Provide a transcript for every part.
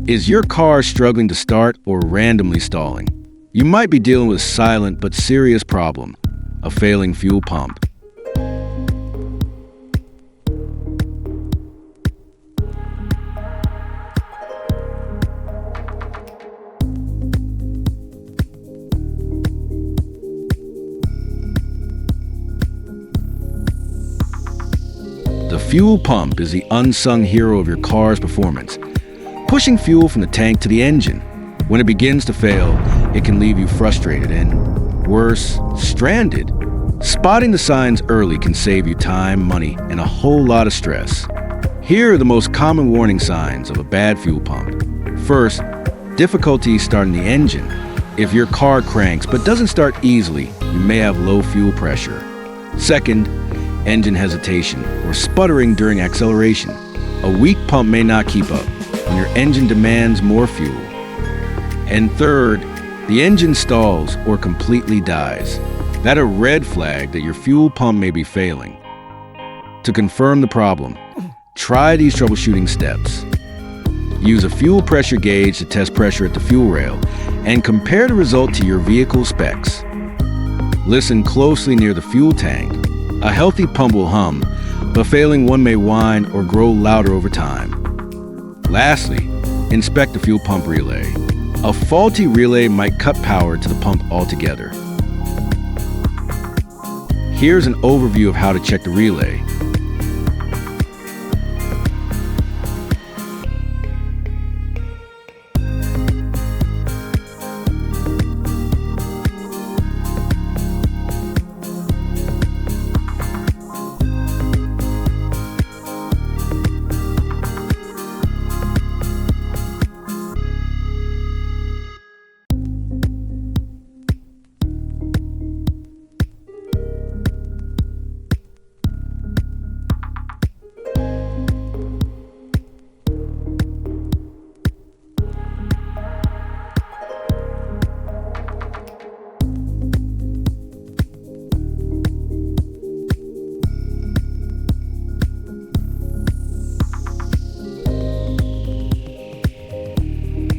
Is your car struggling to start or randomly stalling? You might be dealing with a silent but serious problem, a failing fuel pump. The fuel pump is the unsung hero of your car's performance, pushing fuel from the tank to the engine. When it begins to fail, it can leave you frustrated and, worse, stranded. Spotting the signs early can save you time, money, and a whole lot of stress. Here are the most common warning signs of a bad fuel pump. First, difficulty starting the engine. If your car cranks but doesn't start easily, you may have low fuel pressure. Second, engine hesitation or sputtering during acceleration. A weak pump may not keep up when your engine demands more fuel. And third, the engine stalls or completely dies. That's a red flag that your fuel pump may be failing. To confirm the problem, try these troubleshooting steps. Use a fuel pressure gauge to test pressure at the fuel rail and compare the result to your vehicle specs. Listen closely near the fuel tank. A healthy pump will hum, but failing one may whine or grow louder over time. Lastly, inspect the fuel pump relay. A faulty relay might cut power to the pump altogether. Here's an overview of how to check the relay.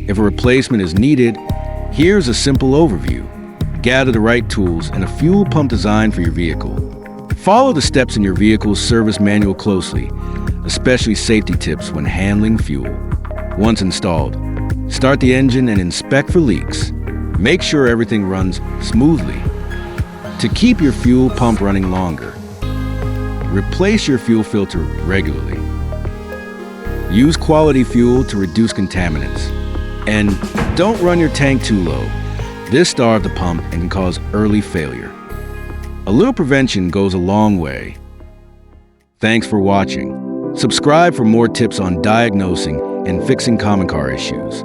If a replacement is needed, here's a simple overview. Gather the right tools and a fuel pump designed for your vehicle. Follow the steps in your vehicle's service manual closely, especially safety tips when handling fuel. Once installed, start the engine and inspect for leaks. Make sure everything runs smoothly. To keep your fuel pump running longer, replace your fuel filter regularly. Use quality fuel to reduce contaminants. And don't run your tank too low. This starves the pump and can cause early failure. A little prevention goes a long way. Thanks for watching. Subscribe for more tips on diagnosing and fixing common car issues.